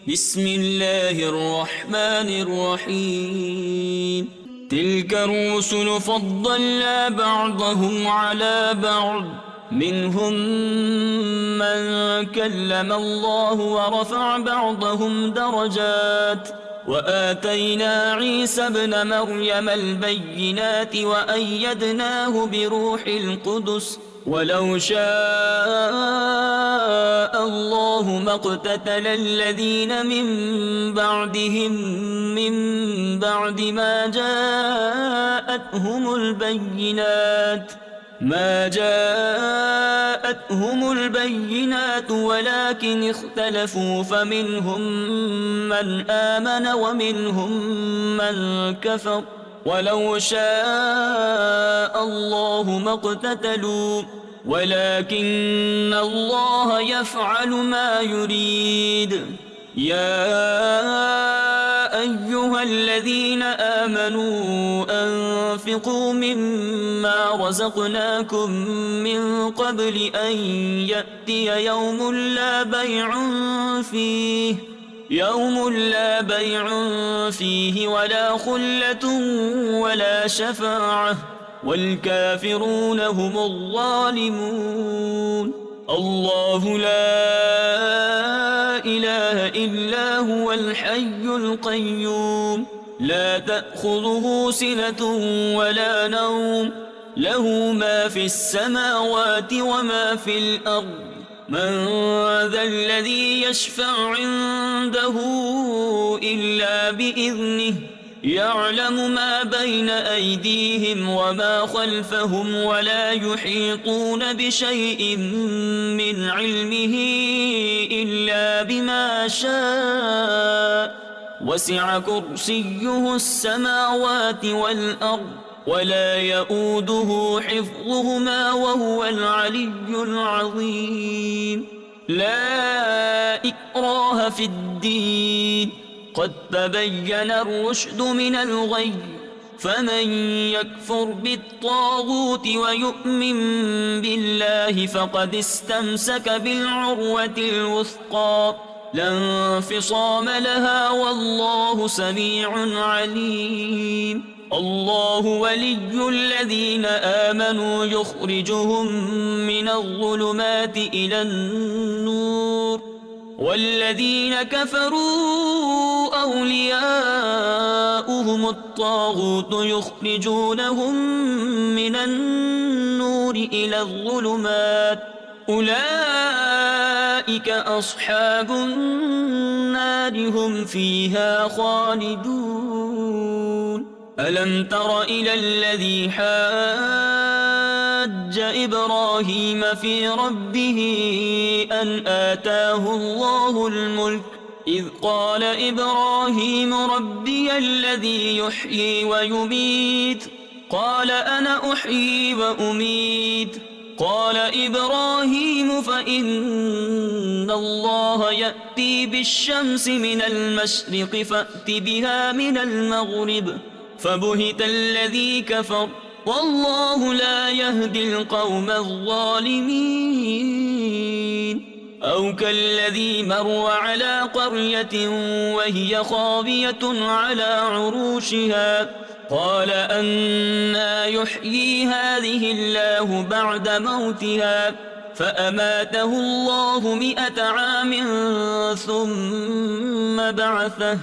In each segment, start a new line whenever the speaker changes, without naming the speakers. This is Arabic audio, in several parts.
بسم الله الرحمن الرحيم تلك الرسل فضلنا بعضهم على بعض منهم من كلم الله ورفع بعضهم درجات وآتينا عيسى ابن مريم البينات وأيدناه بروح القدس ولو شاء الله ما اقتتل الذين من بعدهم من بعد ما جاءتهم البينات ولكن اختلفوا فمنهم من آمن ومنهم من كفر ولو شاء الله ما اقتتلوا ولكن الله يفعل ما يريد يا أيها الذين آمنوا أنفقوا مما رزقناكم من قبل أن يأتي يوم لا بيع فيه ولا خلة ولا شفاعة والكافرون هم الظالمون الله لا إله إلا هو الحي القيوم لا تأخذه سنة ولا نوم له ما في السماوات وما في الأرض من ذا الذي يشفع عنده إلا بإذنه يعلم ما بين أيديهم وما خلفهم ولا يحيطون بشيء من علمه إلا بما شاء وسع كرسيه السماوات والأرض ولا يؤوده حفظهما وهو العلي العظيم لا إكراه في الدين قد تبين الرشد من الغي فمن يكفر بالطاغوت ويؤمن بالله فقد استمسك بالعروة الوثقى لا انفصام لها والله سميع عليم الله ولي الذين آمنوا يخرجهم من الظلمات إلى النور والذين كفروا أولياؤهم الطاغوت يخرجونهم من النور إلى الظلمات أولئك أصحاب النار هم فيها خالدون ألم تر إلى الذي حاج إبراهيم في ربه أن آتاه الله الملك إذ قال إبراهيم ربي الذي يحيي ويميت قال أنا أحيي وأميت قال إبراهيم فإن الله يأتي بالشمس من المشرق فأت بها من المغرب فبهت الذي كفر والله لا يهدي القوم الظالمين أو كالذي مر على قرية وهي خاوية على عروشها قال أنى يحيي هذه الله بعد موتها فأماته الله 100 عام ثم بعثه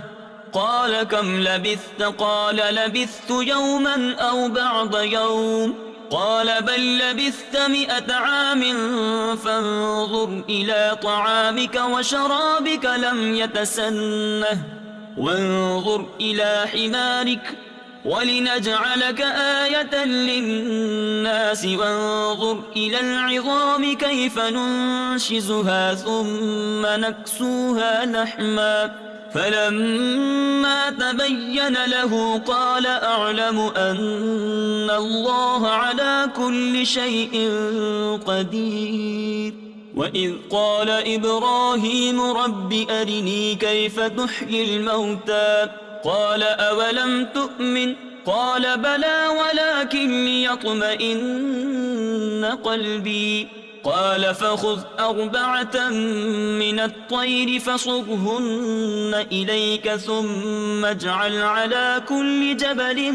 قال كم لبثت قال لبثت يوما أو بعض يوم قال بل لبثت 100 عام فانظر إلى طعامك وشرابك لم يتسنه وانظر إلى حمارك ولنجعلك آية للناس وانظر إلى العظام كيف ننشزها ثم نكسوها لحما فلما تبين له قال أعلم أن الله على كل شيء قدير وإذ قال إبراهيم رب أرني كيف تحيي الموتى قال أولم تؤمن قال بلى ولكن ليطمئن قلبي قال فخذ 4 من الطير فصرهن إليك ثم اجعل على كل جبل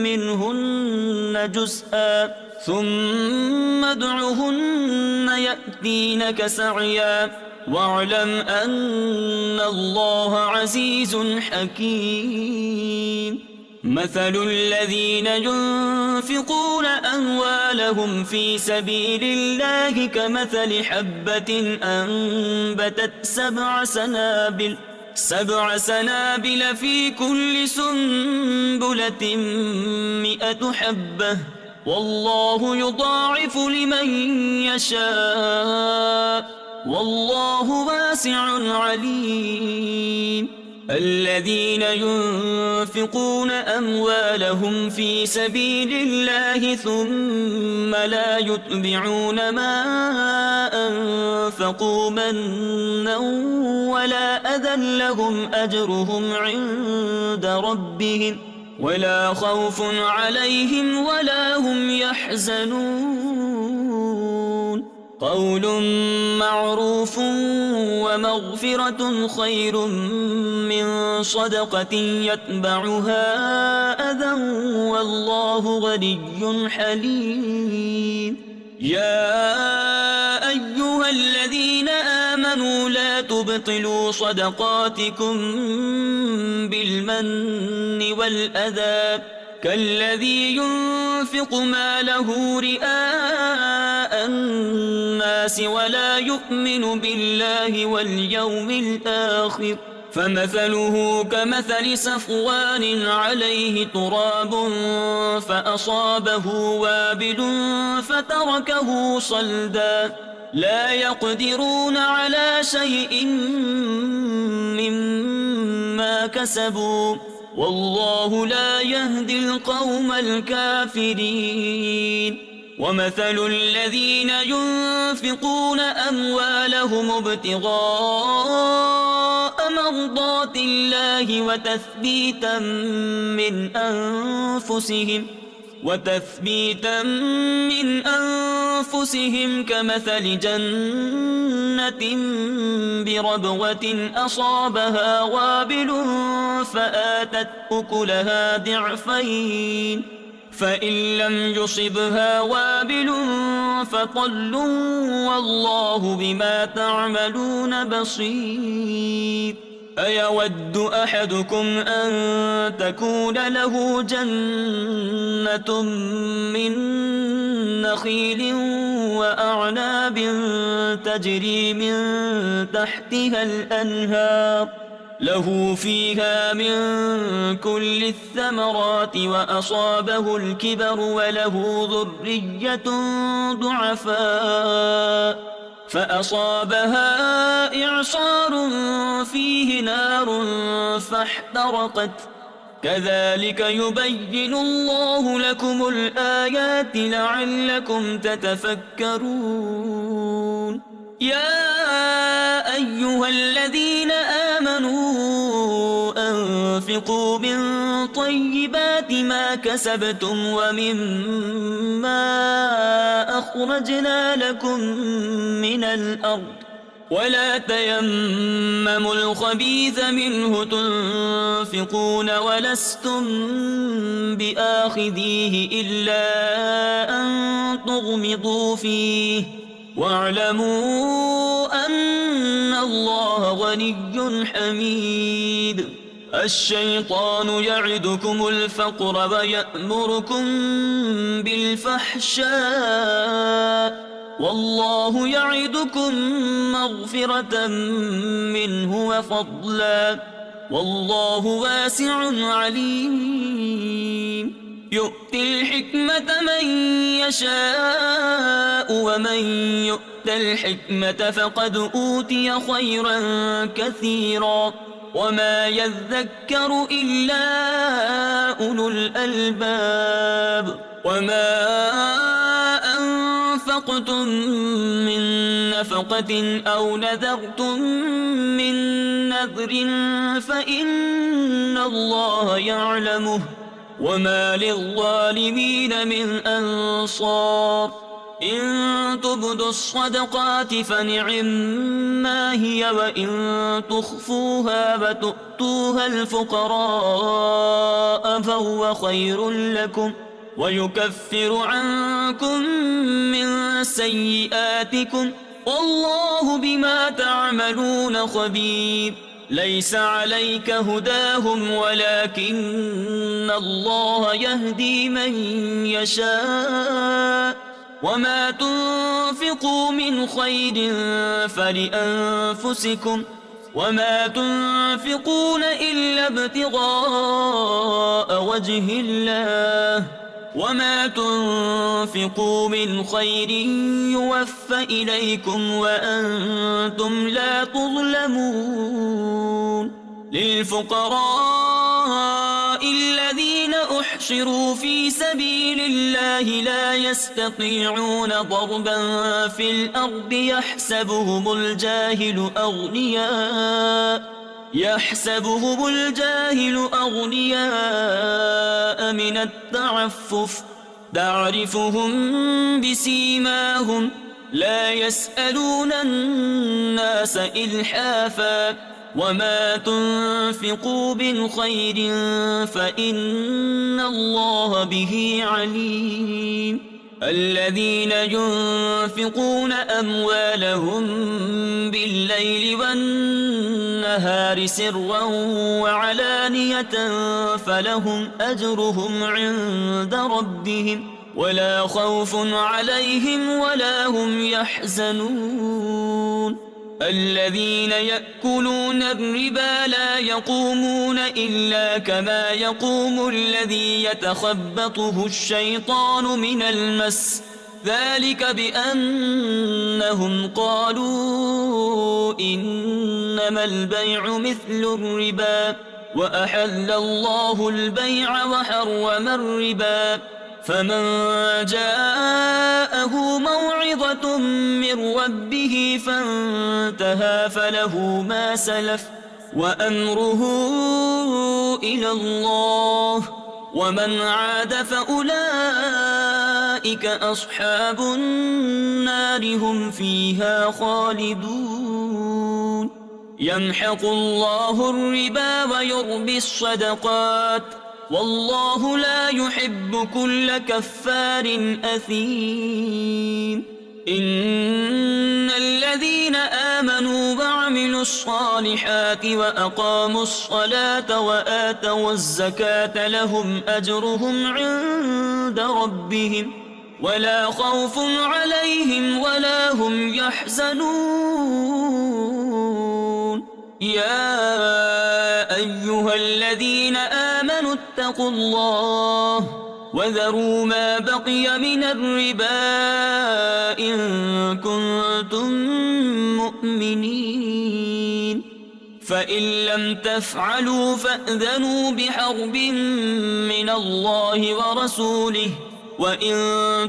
منهن جزءا ثم ادعهن يأتينك سعيا واعلم أن الله عزيز حكيم. مثل الذين ينفقون أموالهم في سبيل الله كمثل حبة أنبتت 7 سنابل في كل سنبلة 100 حبة والله يضاعف لمن يشاء والله واسع عليم. الذين ينفقون أموالهم في سبيل الله ثم لا يتبعون ما أنفقوا منا ولا أذى لهم أجرهم عند ربهم ولا خوف عليهم ولا هم يحزنون. قول معروف ومغفرة خير من صدقة يتبعها أذى والله غني حليم. يا أيها الذين آمنوا لا تبطلوا صدقاتكم بالمن والأذى كالذي ينفق ماله رئاء الناس ولا يؤمن بالله واليوم الآخر فمثله كمثل صفوان عليه تراب فأصابه وابل فتركه صلدا لا يقدرون على شيء مما كسبوا والله لا يهدي القوم الكافرين. ومثل الذين ينفقون أموالهم ابتغاء مرضات الله وتثبيتا من أنفسهم كمثل جنة بربوة أصابها وابل فآتت أكلها ضعفين فإن لم يصبها وابل فطل والله بما تعملون بصير. أيود أحدكم أن تكون له جنة من نخيل وأعناب تجري من تحتها الأنهار له فيها من كل الثمرات وأصابه الكبر وله ذرية ضعفاء فأصابها إعصار فيه نار فاحترقت كذلك يبين الله لكم الآيات لعلكم تتفكرون. يا أيها الذين آمنوا أنفقوا من طيبات ما كسبتم ومما أخرجنا لكم من الأرض ولا تيمموا الخبيث منه تنفقون ولستم بآخذيه إلا أن تغمضوا فيه واعلموا أن الله غني حميد. الشيطان يعدكم الفقر ويأمركم بالفحشاء والله يعدكم مغفرة منه وفضلا والله واسع عليم. يؤتي الحكمة من يشاء ومن يؤت الحكمة فقد أوتي خيرا كثيرا وما يذكر إلا أولو الألباب. وما أنفقتم من نفقة أو نذرتم من نذر فإن الله يعلمه وما للظالمين من أنصار. إن تبدوا الصدقات فنعما هي وإن تخفوها وتؤتوها الفقراء فهو خير لكم ويكفر عنكم من سيئاتكم والله بما تعملون خبير ليس عليك هداهم ولكن الله يهدي من يشاء وما تنفقوا من خير فلأنفسكم وما تنفقون إلا ابتغاء وجه الله وما تنفقوا من خير يوفى إليكم وأنتم لا تظلمون للفقراء الذين أحصروا في سبيل الله لا يستطيعون ضربا في الأرض يحسبهم الجاهل أغنياء من التعفف تعرفهم بسيماهم لا يسألون الناس إلحافا وما تنفقوا من خير فإن الله به عليم الذين ينفقون أموالهم بالليل والنهار سرا وعلانية فلهم أجرهم عند ربهم ولا خوف عليهم ولا هم يحزنون الذين يأكلون الربا لا يقومون إلا كما يقوم الذي يتخبطه الشيطان من المس ذلك بأنهم قالوا إنما البيع مثل الربا وأحل الله البيع وحرم الربا فمن جاءه موعظة من ربه فانتهى فله ما سلف وأمره إلى الله ومن عاد فأولئك أصحاب النار هم فيها خالدون يمحق الله الربا ويربي الصدقات والله لا يحب كل كفار أثيم إن الذين آمنوا وعملوا الصالحات وأقاموا الصلاة وآتوا الزكاة لهم أجرهم عند ربهم ولا خوف عليهم ولا هم يحزنون يا أيها الذين آمنوا اتقوا الله وذروا ما بقي من الربا إن كنتم مؤمنين فإن لم تفعلوا فأذنوا بحرب من الله ورسوله وإن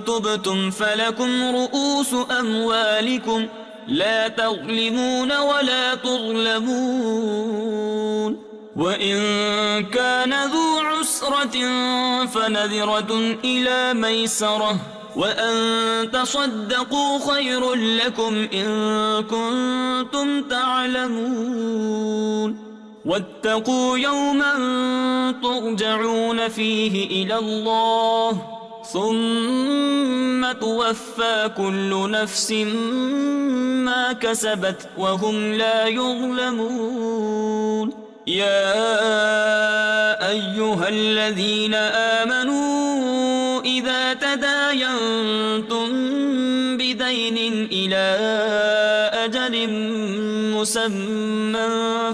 تبتم فلكم رؤوس أموالكم لا تظلمون ولا تظلمون وإن كان ذو عسرة فنذرة إلى ميسرة وأن تصدقوا خير لكم إن كنتم تعلمون واتقوا يوما ترجعون فيه إلى الله ثم توفى كل نفس ما كسبت وهم لا يظلمون يا أيها الذين آمنوا إذا تداينتم بدين إلى أجل مسمى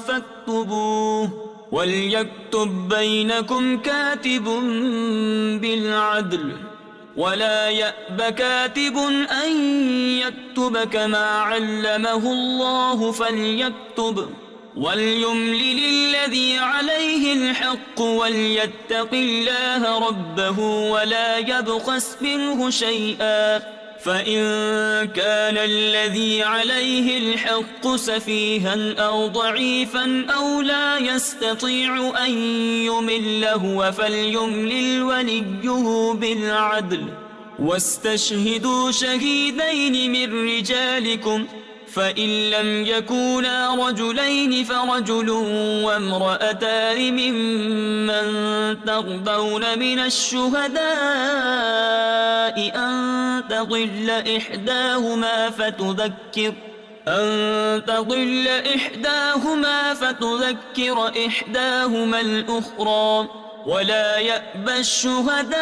فاكتبوه وليكتب بينكم كاتب بالعدل ولا يأب كاتب أن يكتب كما علمه الله فليكتب وليملل الذي عليه الحق وليتق الله ربه ولا يبخس منه شيئا فإن كان الذي عليه الحق سفيها أو ضعيفا أو لا يستطيع أن يمل هو فليملل وليه بالعدل واستشهدوا شهيدين من رجالكم فإن لم يكونا رجلين فرجل وامرأتان ممن ترضون من الشهداء أن تضل إحداهما فتذكر إحداهما الأخرى ولا يأبى الشهداء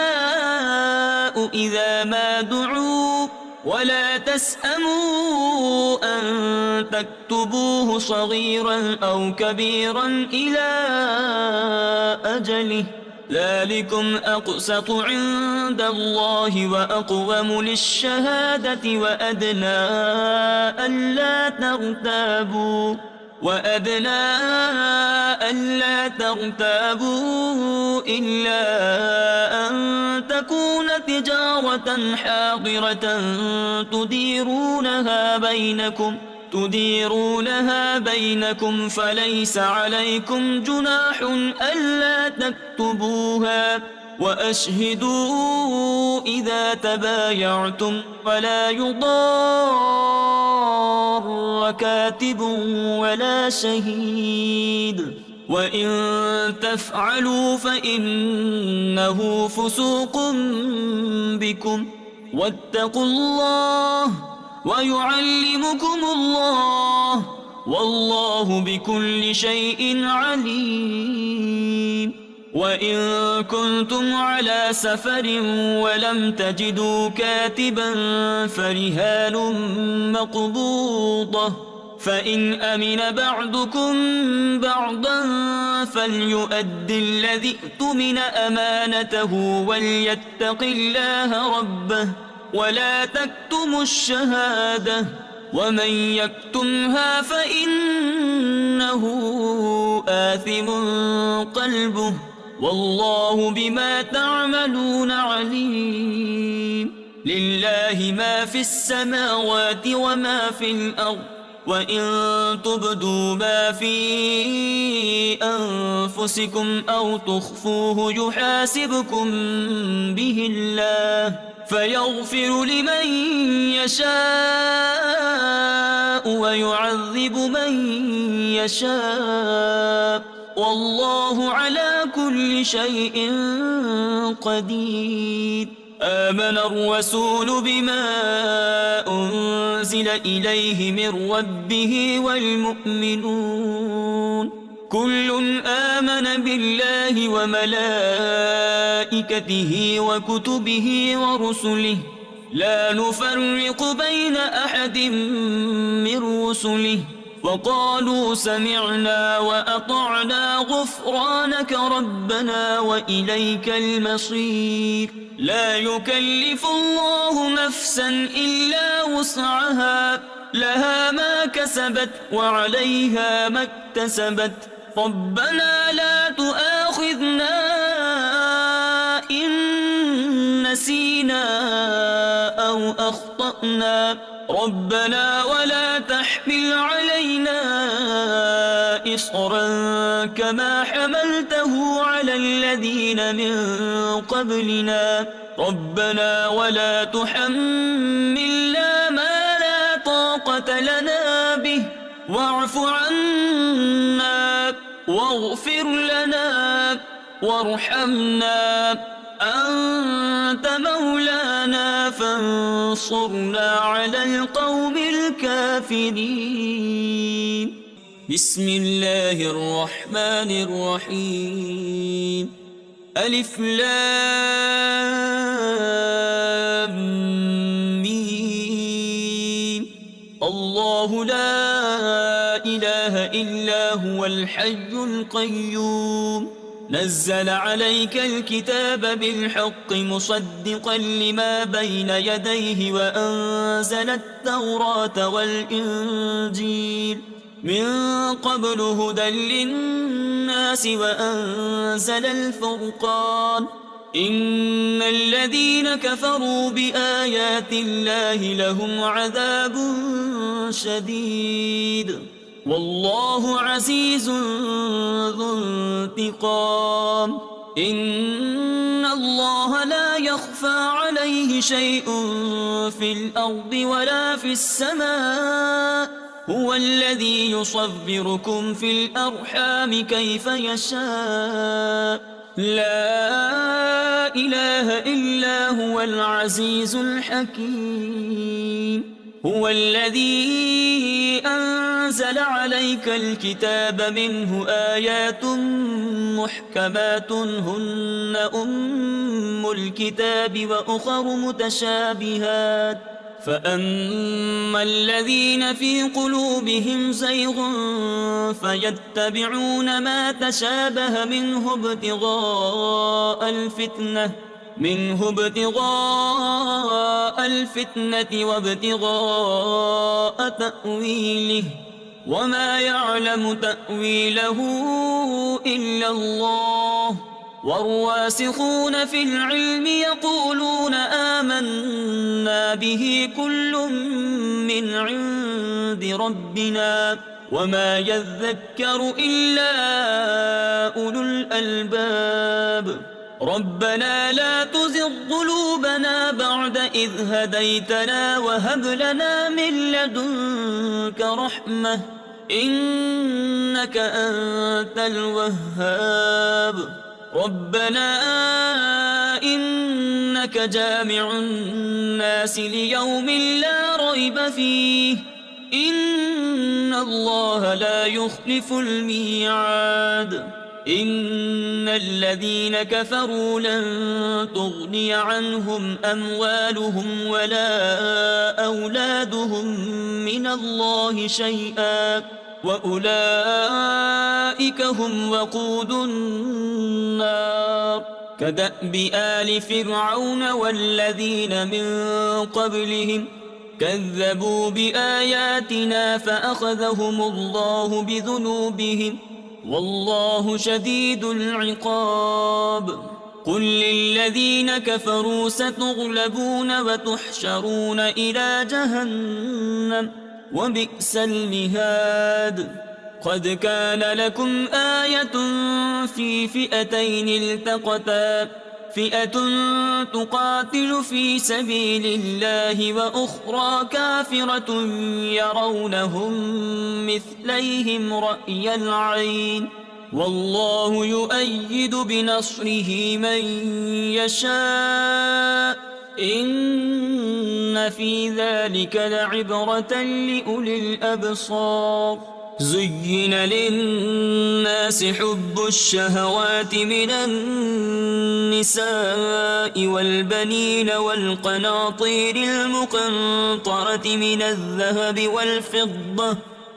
إذا ما دعوا ولا تسأموا أن تكتبوه صغيرا أو كبيرا إلى أجله ذلكم أقسط عند الله وأقوم للشهادة وأدنى ألا ترتابوا إلا أن تكون تجارة حاضرة تديرونها بينكم فليس عليكم جناح ألا تكتبوها وأشهدوا إذا تبايعتم ولا يضار كاتب ولا شهيد وإن تفعلوا فإنه فسوق بكم واتقوا الله ويعلمكم الله والله بكل شيء عليم وإن كنتم على سفر ولم تجدوا كاتبا فرهان مقبوضة فإن أمن بعضكم بعضا فليؤد الذي اؤتمن أمانته وليتق الله ربه ولا تكتموا الشهادة ومن يكتمها فإنه آثم قلبه والله بما تعملون عليم لله ما في السماوات وما في الأرض وإن تبدوا ما في أنفسكم أو تخفوه يحاسبكم به الله فيغفر لمن يشاء ويعذب من يشاء والله على كل شيء قدير آمن الرسول بما أنزل إليه من ربه والمؤمنون كل آمن بالله وملائكته وكتبه ورسله لا نفرق بين أحد من رسله وقالوا سمعنا وأطعنا غفرانك ربنا وإليك المصير لا يكلف الله نفسا إلا وسعها لها ما كسبت وعليها ما اكتسبت ربنا لا تؤاخذنا إن نسينا أو أخطأنا ربنا ولا تحمل علينا إصرا كما حملته على الذين من قبلنا ربنا ولا تحملنا ما لا طاقة لنا به واعف عنا واغفر لنا وارحمنا أنت مولانا فانصرنا على القوم الكافرين بسم الله الرحمن الرحيم ألف لام ميم الله لا إله إلا هو الحي القيوم نزل عليك الكتاب بالحق مصدقا لما بين يديه وأنزل التوراة والإنجيل من قبل هدى للناس وأنزل الفرقان إن الذين كفروا بآيات الله لهم عذاب شديد والله عزيز ذو انتقام إن الله لا يخفى عليه شيء في الأرض ولا في السماء هو الذي يصوركم في الأرحام كيف يشاء لا إله إلا هو العزيز الحكيم هو الذي أنزل عليك الكتاب منه آيات محكمات هن أم الكتاب وأخر متشابهات فأما الذين في قلوبهم زيغ فيتبعون ما تشابه منه ابتغاء الفتنة وابتغاء تأويله وما يعلم تأويله إلا الله والراسخون في العلم يقولون آمنا به كل من عند ربنا وما يذكر إلا أولو الألباب ربنا لا تزغ قلوبنا بعد إذ هديتنا وهب لنا من لدنك رحمة إنك أنت الوهاب ربنا إنك جامع الناس ليوم لا ريب فيه إن الله لا يخلف الميعاد إن الذين كفروا لن تغني عنهم أموالهم ولا أولادهم من الله شيئا وأولئك هم وقود النار كدأب آل فرعون والذين من قبلهم كذبوا بآياتنا فأخذهم الله بذنوبهم والله شديد العقاب قل للذين كفروا ستغلبون وتحشرون إلى جهنم وبئس المهاد قد كان لكم آية في فئتين التقتا فئة تقاتل في سبيل الله وأخرى كافرة يرونهم مثليهم رأي العين والله يؤيد بنصره من يشاء إن في ذلك لعبرة لأولي الأبصار زين للناس حب الشهوات من النساء والبنين والقناطير المقنطرة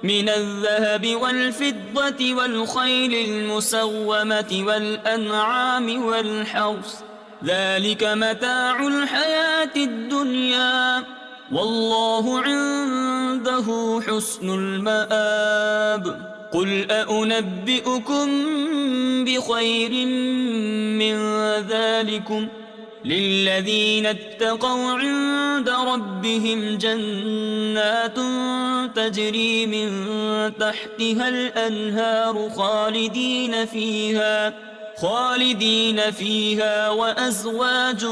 من الذهب والفضة والخيل المسومة والأنعام والحرث ذلك متاع الحياة الدنيا والله عنده حسن المآب قل أنبئكم بخير من ذلكم للذين اتقوا عند ربهم جنات تجري من تحتها الأنهار خالدين فيها وأزواج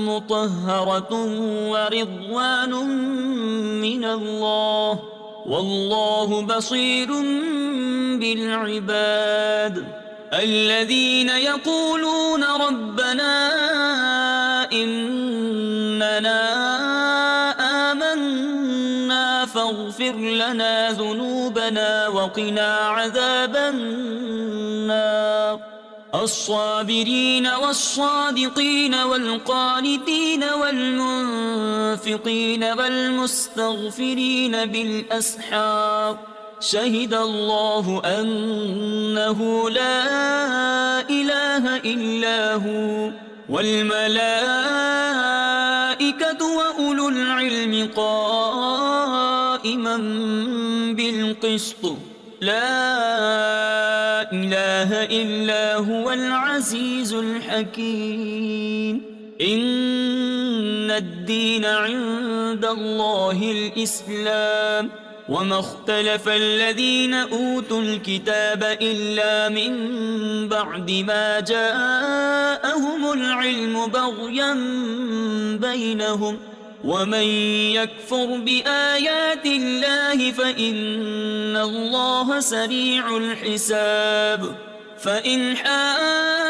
مطهرة ورضوان من الله والله بصير بالعباد الذين يقولون ربنا إننا آمنا فاغفر لنا ذنوبنا وقنا عذاب النار الصابرين والصادقين والقانتين والمنفقين والمستغفرين بالأسحار شهد الله أنه لا إله إلا هو والملائكة وأولو العلم قائما بالقسط لا إله إلا هو العزيز الحكيم إن الدين عند الله الإسلام وما اختلف الذين أوتوا الكتاب إلا من بعد ما جاءهم العلم بغيا بينهم ومن يكفر بآيات الله فإن الله سريع الحساب فإن حاجوك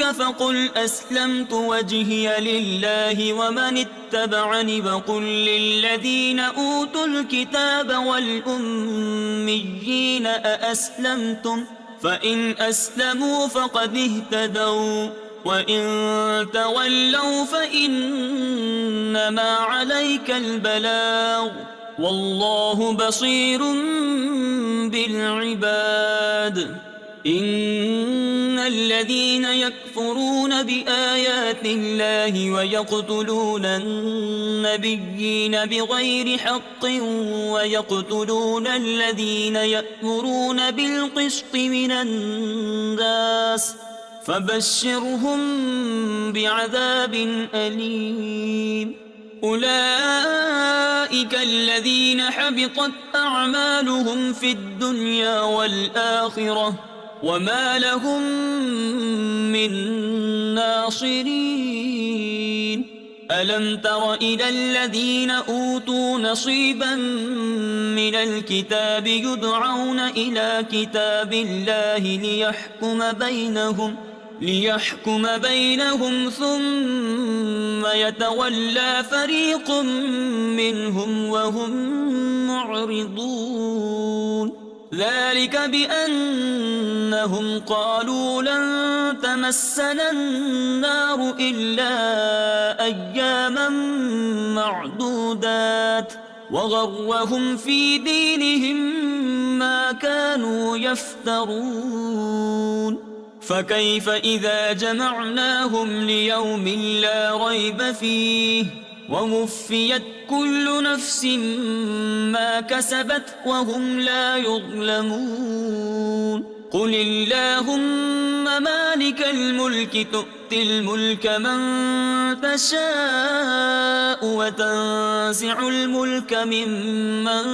فقل أسلمت وجهي لله ومن اتبعني وقل للذين أوتوا الكتاب والأميين أأسلمتم فإن أسلموا فقد اهتدوا وإن تولوا فإنما عليك البلاغ والله بصير بالعباد إن الذين يكفرون بآيات الله ويقتلون النبيين بغير حق ويقتلون الذين يأمرون بالقسط من الناس فبشرهم بعذاب أليم أولئك الذين حبطت أعمالهم في الدنيا والآخرة وما لهم من ناصرين ألم تر إلى الذين أوتوا نصيبا من الكتاب يدعون إلى كتاب الله ليحكم بينهم ثم يتولى فريق منهم وهم معرضون ذلك بأنهم قالوا لن تمسنا النار إلا أياما معدودات وغرهم في دينهم ما كانوا يفترون فكيف إذا جمعناهم ليوم لا ريب فيه ووفيت كل نفس ما كسبت وهم لا يظلمون قل اللهم مالك الملك تؤتي الملك من تشاء وتنزع الملك ممن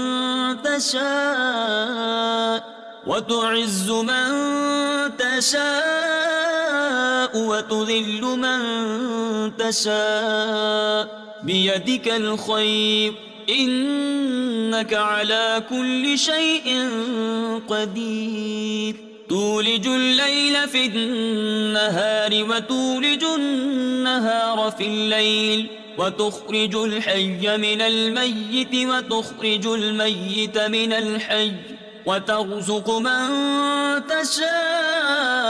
تشاء وتعز من تشاء وتذل من تشاء بيدك الخير إنك على كل شيء قدير تولج الليل في النهار وتولج النهار في الليل وتخرج الحي من الميت وتخرج الميت من الحي وترزق من تشاء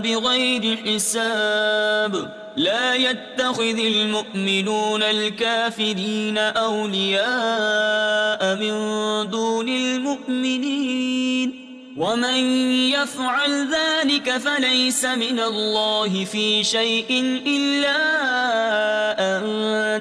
بغير حساب لا يتخذ المؤمنون الكافرين أولياء من دون المؤمنين ومن يفعل ذلك فليس من الله في شيء إلا أن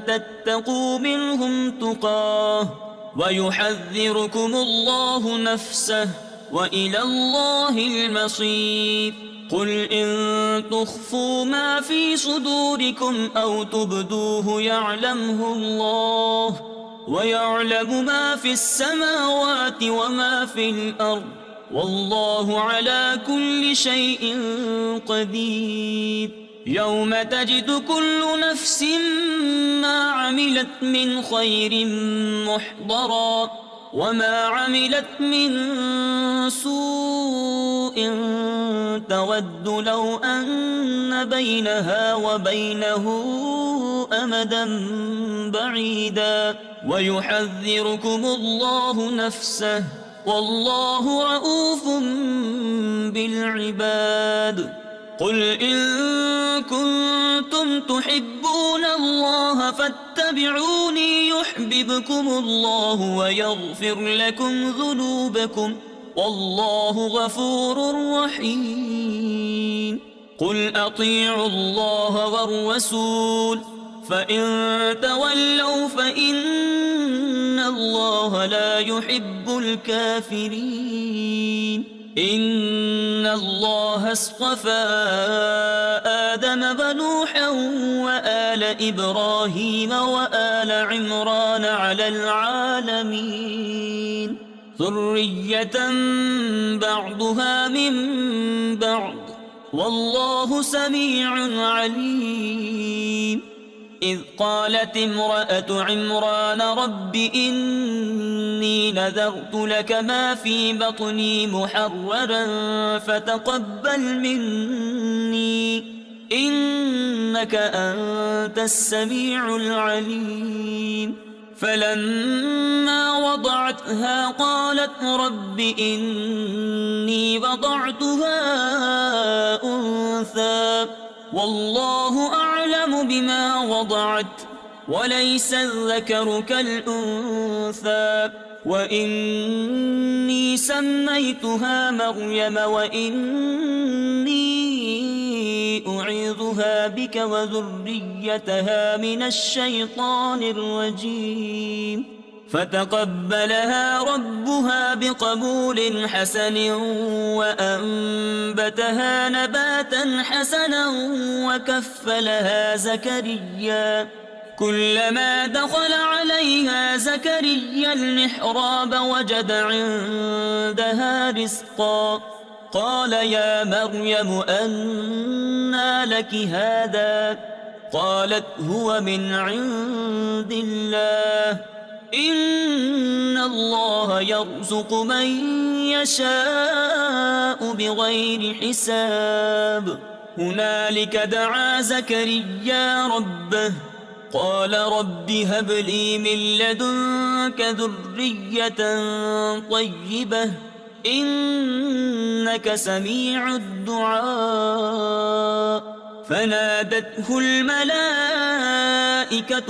تتقوا منهم تقاه ويحذركم الله نفسه وإلى الله المصير قل إن تخفوا ما في صدوركم أو تبدوه يعلمه الله ويعلم ما في السماوات وما في الأرض والله على كل شيء قدير يوم تجد كل نفس ما عملت من خير محضرا وما عملت من سوء تود لو أن بينها وبينه أمدا بعيدا ويحذركم الله نفسه والله رؤوف بالعباد قل إن كنتم تحبون الله فاتبعوني يحببكم الله ويغفر لكم ذنوبكم والله غفور رحيم قل أطيعوا الله والرسول فإن تولوا فإن الله لا يحب الكافرين الله اصطفى آدم ونوحا وآل إبراهيم وآل عمران على العالمين ذرية بعضها من بعض والله سميع عليم. إذ قالت امرأة عمران رب إني نذرت لك ما في بطني محررا فتقبل مني إنك أنت السميع العليم. فلما وضعتها قالت رب إني وضعتها أنثى والله أعلم بما وضعت وليس الذكر كالأنثى وإني سميتها مريم وإني أعيذها بك وذريتها من الشيطان الرجيم. فتقبلها ربها بقبول حسن وأنبتها نباتا حسنا وكفلها زكريا. كلما دخل عليها زكريا المحراب وجد عندها رزقا قال يا مريم أنى لك هذا قالت هو من عند الله إن الله يرزق من يشاء بغير حساب. هنالك دعا زكريا ربه قال رب هب لي من لدنك ذرية طيبة إنك سميع الدعاء. فنادته الملائكة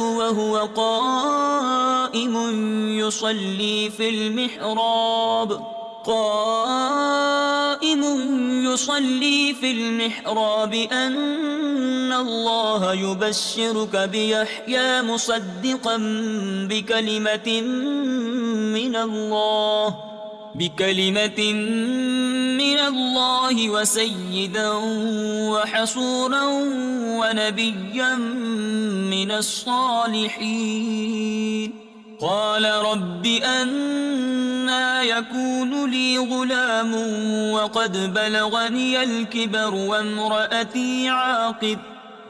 وهو قائم يصلي في المحراب أن الله يبشرك بيحيى مصدقا بكلمة من الله وسيدا وحصورا ونبيا من الصالحين. قال رب أنى يكون لي غلام وقد بلغني الكبر وامرأتي عاقر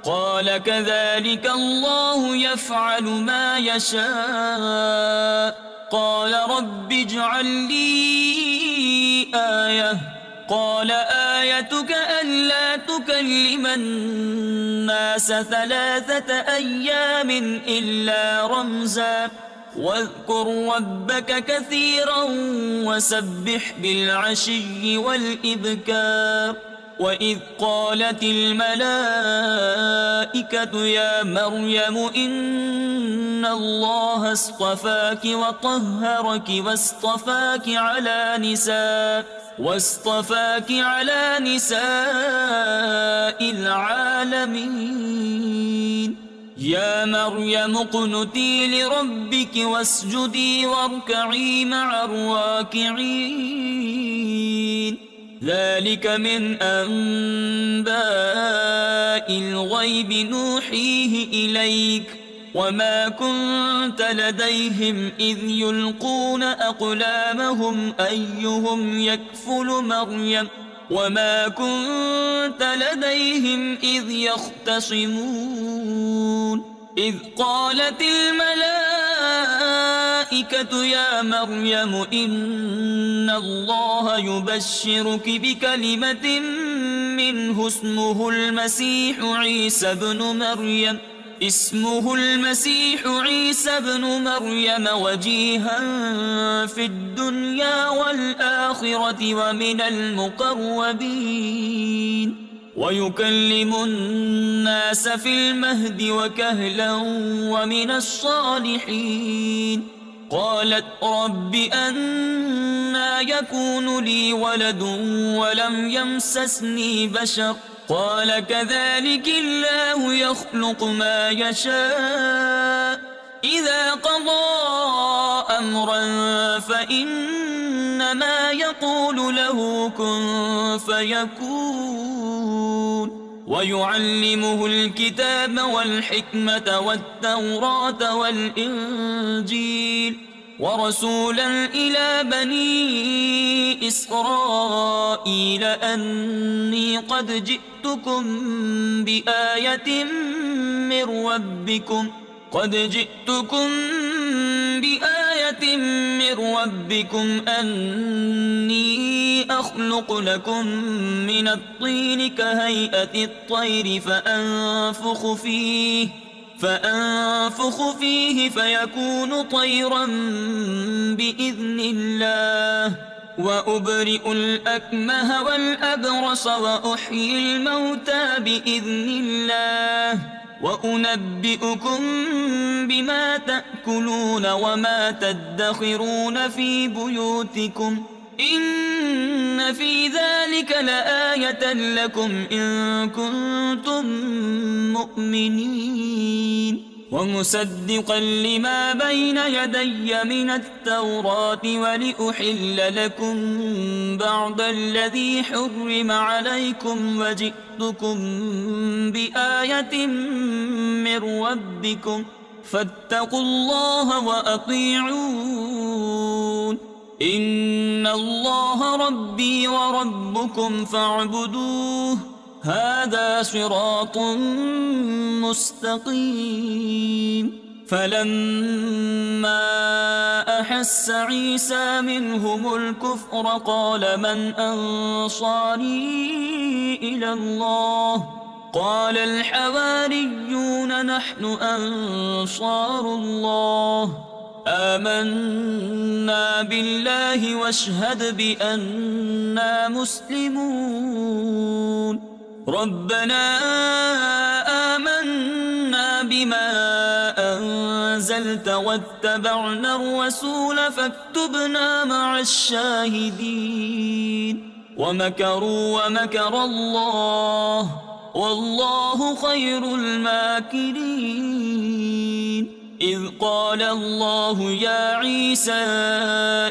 قال كذلك الله يفعل ما يشاء. قال رب اجعل لي آية قال آيتك ألا تكلم الناس 3 أيام إلا رمزا واذكر ربك كثيرا وسبح بالعشي والإبكار. وإذ قالت الملائكة يا مريم إن الله اصطفاك وطهرك واصطفاك على نساء العالمين. يا مريم اقنتي لربك واسجدي واركعي مع الراكعين. ذلك من أنباء الغيب نوحيه إليك وما كنت لديهم إذ يلقون أقلامهم أيهم يكفل مريم وما كنت لديهم إذ يختصمون. إذ قالت الملائكة يا مريم إن الله يبشرك بكلمة منه اسمه المسيح عيسى بن مريم وجيها في الدنيا والآخرة ومن المقربين ويكلم الناس في المهد وكهلا ومن الصالحين. قالت رب أنى يكون لي ولد ولم يمسسني بشر قال كذلك الله يخلق ما يشاء إذا قضى أمرا فإنما إنما يقول له كن فيكون ويعلمه الكتاب والحكمة والتوراة والإنجيل ورسولا إلى بني إسرائيل أني قد جئتكم بآية من ربكم أني أخلق لكم من الطين كهيئة الطير فأنفخ فيه فيكون طيرا بإذن الله وأبرئ الأكمه والأبرص وأحيي الموتى بإذن الله وأنبئكم بما تأكلون وما تدخرون في بيوتكم إن في ذلك لآية لكم إن كنتم مؤمنين ومصدقا لما بين يدي من التوراة ولأحل لكم بعض الذي حرم عليكم وجئتكم بآية من ربكم فاتقوا الله وأطيعون إن الله ربي وربكم فاعبدوه هذا صراط مستقيم فلما أحس عيسى منهم الكفر قال من أنصاري إلى الله قال الحواريون نحن أنصار الله آمنا بالله واشهد بأننا مسلمون ربنا آمنا بما أنزلت واتبعنا الرسول فاكتبنا مع الشاهدين ومكروا ومكر الله والله خير الماكرين إذ قال الله يا عيسى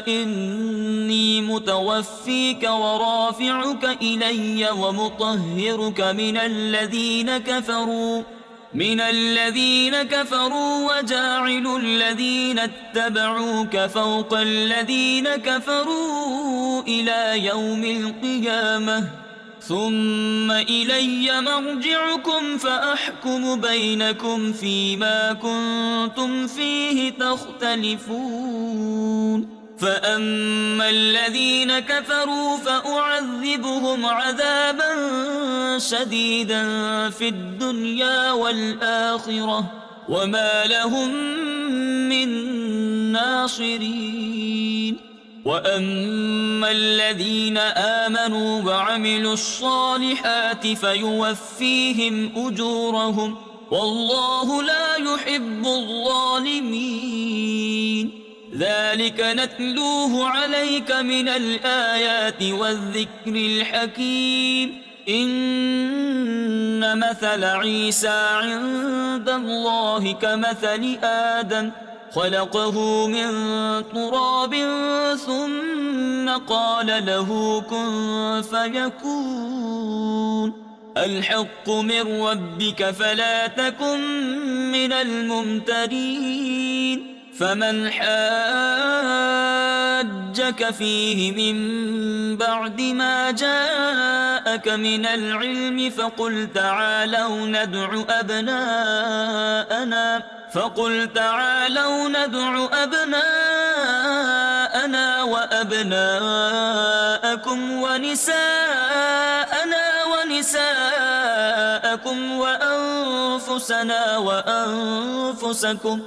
إني متوفيك ورافعك إلي ومطهرك من الذين كفروا وجاعل الذين اتبعوك فوق الذين كفروا إلى يوم القيامة ثم إلي مرجعكم فأحكم بينكم فيما كنتم فيه تختلفون فأما الذين كفروا فأعذبهم عذابا شديدا في الدنيا والآخرة وما لهم من ناصرين وأما الذين آمنوا وعملوا الصالحات فيوفيهم أجورهم والله لا يحب الظالمين ذلك نتلوه عليك من الآيات والذكر الحكيم إن مثل عيسى عند الله كمثل آدم خلقه من تراب ثم قال له كن فيكون الحق من ربك فلا تكن من الممترين فمن حاجك فيه من بعد ما جاءك من العلم فقل تعالوا ندع أبناءنا وأبناءكم ونساءنا ونساءكم وأنفسنا وأنفسكم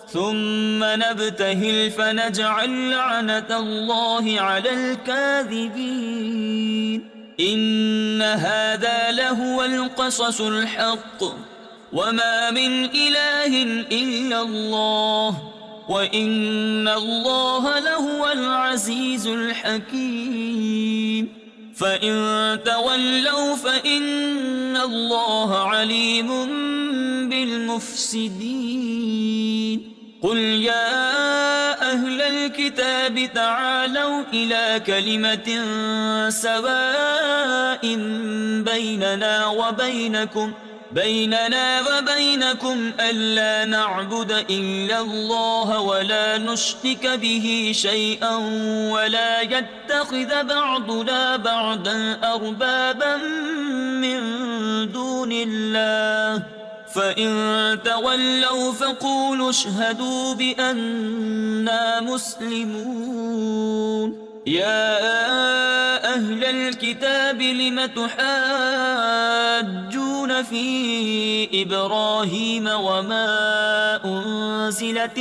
ثم نبتهل فنجعل لعنة الله على الكاذبين إن هذا لهو القصص الحق وما من إله إلا الله وإن الله لهو العزيز الحكيم فإن تولوا فإن الله عليم بالمفسدين قل يا أهل الكتاب تعالوا إلى كلمة سواء بيننا وبينكم ألا نعبد إلا الله ولا نشرك به شيئا ولا يتخذ بعضنا بعضا أربابا من دون الله فإن تولوا فقولوا اشهدوا بأننا مسلمون. يا أهل الكتاب لم تحاجون في إبراهيم وما أنزلت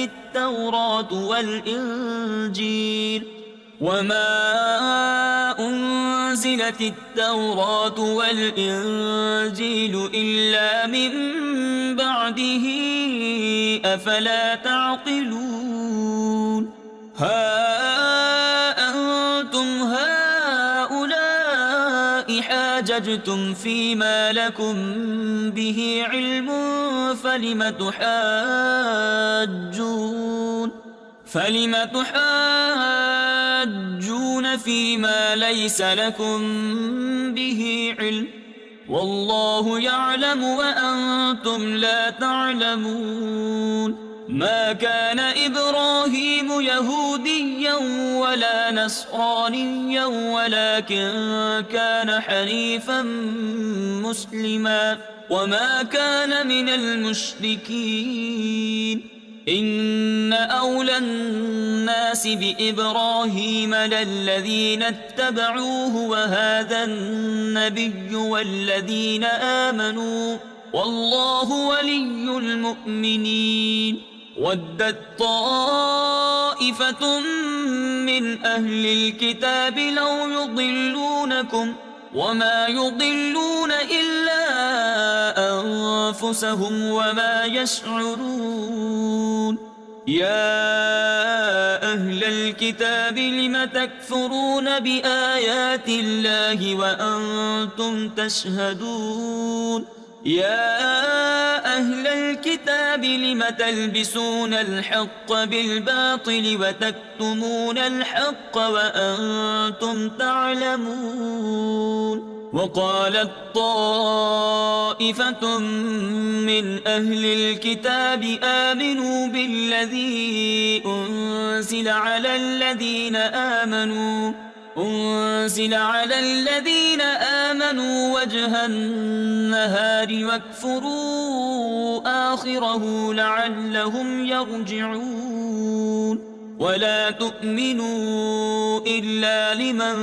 التوراة والإنجيل إلا من بعده أفلا تعقلون. ها أنتم هؤلاء حاججتم فيما لكم به علم فلم تحاجون فيما ليس لكم به علم والله يعلم وأنتم لا تعلمون. ما كان إبراهيم يهوديا ولا نصرانيا ولكن كان حنيفا مسلما وما كان من المشركين. إن أولى الناس بإبراهيم للذين اتبعوه وهذا النبي والذين آمنوا والله ولي المؤمنين. ودت طائفة من أهل الكتاب لو يضلونكم وما يضلون إلا أنفسهم وما يشعرون. يا أهل الكتاب لم تكفرون بآيات الله وأنتم تشهدون. يا أهل الكتاب لم تلبسون الحق بالباطل وتكتمون الحق وأنتم تعلمون. وقالت طائفة من أهل الكتاب آمنوا بالذي أنزل على الذين آمنوا وجه النهار واكفروا آخره لعلهم يرجعون. ولا تؤمنوا إلا لمن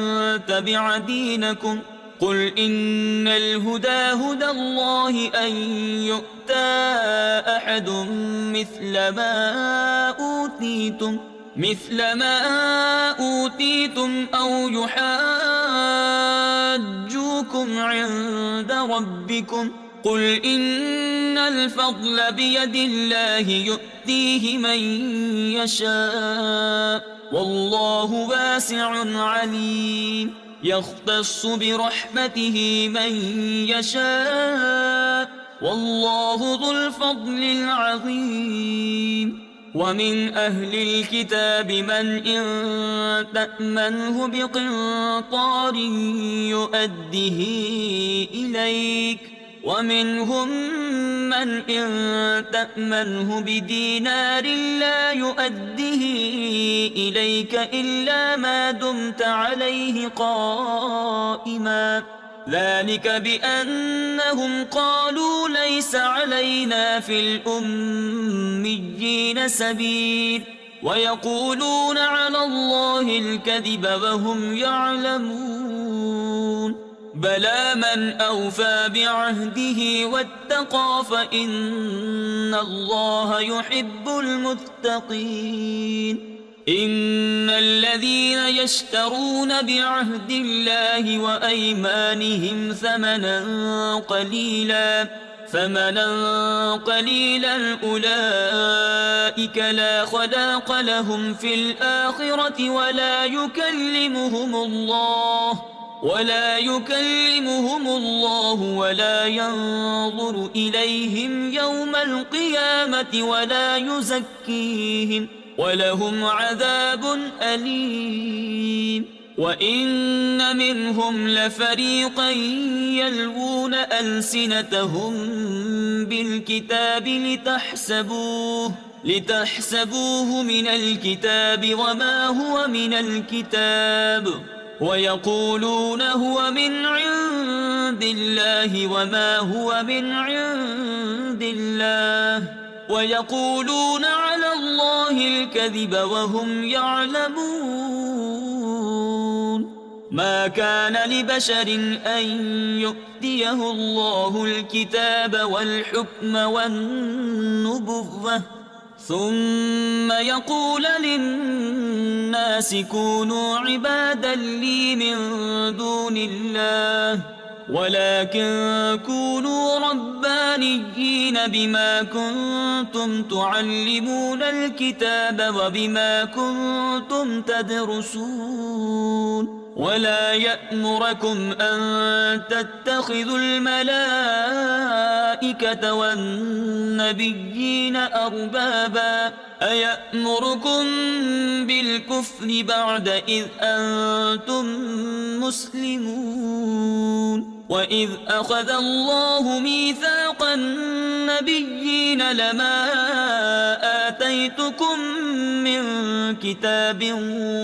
تبع دينكم قل إن الهدى هدى الله أن يؤتى أحد مثل ما أوتيتم أو يحاجوكم عند ربكم قل إن الفضل بيد الله يؤتيه من يشاء والله واسع عليم. يختص برحمته من يشاء والله ذو الفضل العظيم. ومن أهل الكتاب من إن تأمنه بقنطار يؤده إليك ومنهم من إن تأمنه بدينار لا يؤده إليك إلا ما دمت عليه قائما ذلك بأنهم قالوا ليس علينا في الأميين سبيل ويقولون على الله الكذب وهم يعلمون. بلى من أوفى بعهده واتقى فإن الله يحب المتقين. إن الذين يشترون بعهد الله وأيمانهم ثمنا قليلا أولئك لا خلاق لهم في الآخرة ولا يكلمهم الله ولا ينظر إليهم يوم القيامة ولهم عذاب أليم. وإن منهم لفريقا يلوون ألسنتهم بالكتاب لتحسبوه من الكتاب وما هو من الكتاب، ويقولون هو من عند الله وما هو من عند الله، ويقولون على الله الكذب وهم يعلمون. ما كان لبشر أن يؤتيه الله الكتاب والحكم والنبوة ثم يقول للناس كونوا عبادا لي من دون الله، ولكن كونوا ربانيين بما كنتم تعلمون الكتاب وبما كنتم تدرسون. ولا يأمركم أن تتخذوا الملائكة والنبيين أربابا، أيأمركم بالكفر بعد إذ أنتم مسلمون. وإذ أخذ الله ميثاق النبيين لما آتيتكم من كتاب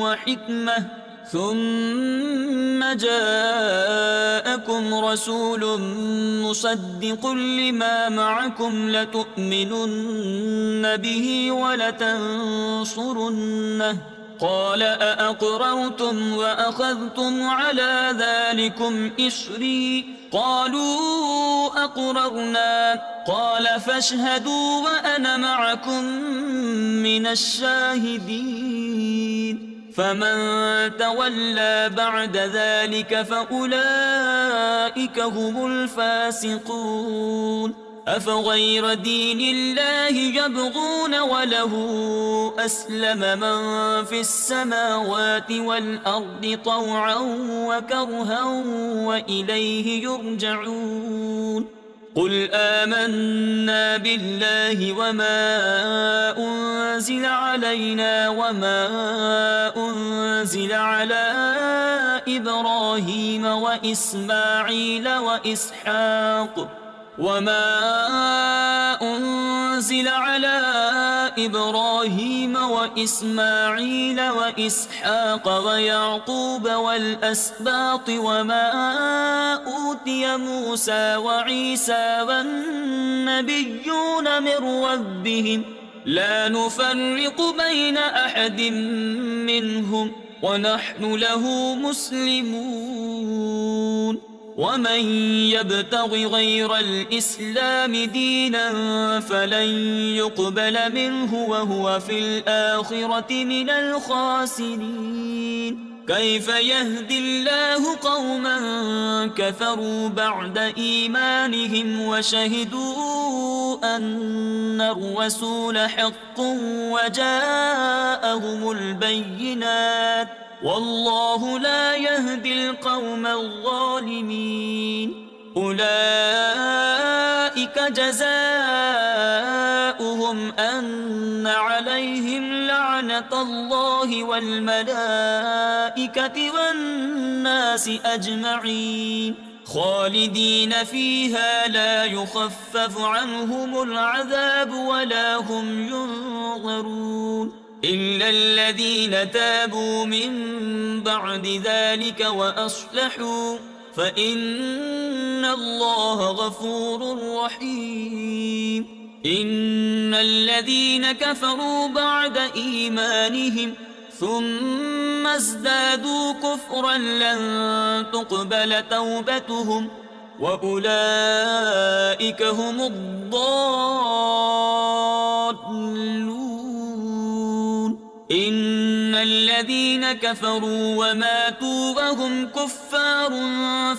وحكمة ثم جاءكم رسول مصدق لما معكم لتؤمنن به ولتنصرنه، قال أأقررتم وأخذتم على ذلكم إصري؟ قالوا أقررنا، قال فاشهدوا وأنا معكم من الشاهدين. فمن تولى بعد ذلك فأولئك هم الفاسقون. أفغير دين الله يبغون وله أسلم من في السماوات والأرض طوعا وكرها وإليه يرجعون. قل آمنا بالله وما أنزل علينا وما أنزل على إبراهيم وإسماعيل وإسحاق ويعقوب والأسباط وما أوتي موسى وعيسى والنبيون من ربهم لا نفرق بين أحد منهم ونحن له مسلمون. ومن يبتغ غير الإسلام دينا فلن يقبل منه وهو في الآخرة من الخاسرين. كيف يهدي الله قوما كفروا بعد إيمانهم وشهدوا أن الرسول حق وجاءهم البينات، والله لا يهدي القوم الظالمين. أولئك جزاؤهم أن عليهم لعنة الله والملائكة والناس أجمعين خالدين فيها لا يخفف عنهم العذاب ولا هم ينظرون إلا الذين تابوا من بعد ذلك وأصلحوا فإن الله غفور رحيم. إن الذين كفروا بعد إيمانهم ثم ازدادوا كفرا لن تقبل توبتهم وأولئك هم الضالون. إن الذين كفروا وماتوا وهم كفار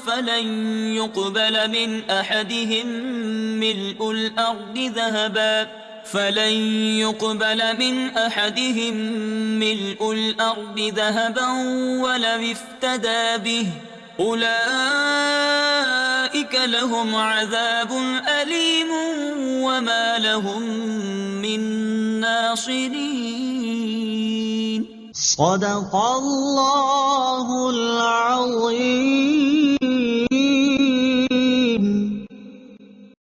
فلن يقبل من أحدهم ملء الأرض ذهبا ولو افتدى به أولئك لهم عذاب أليم وما لهم من ناصرين.
صدق الله العظيم.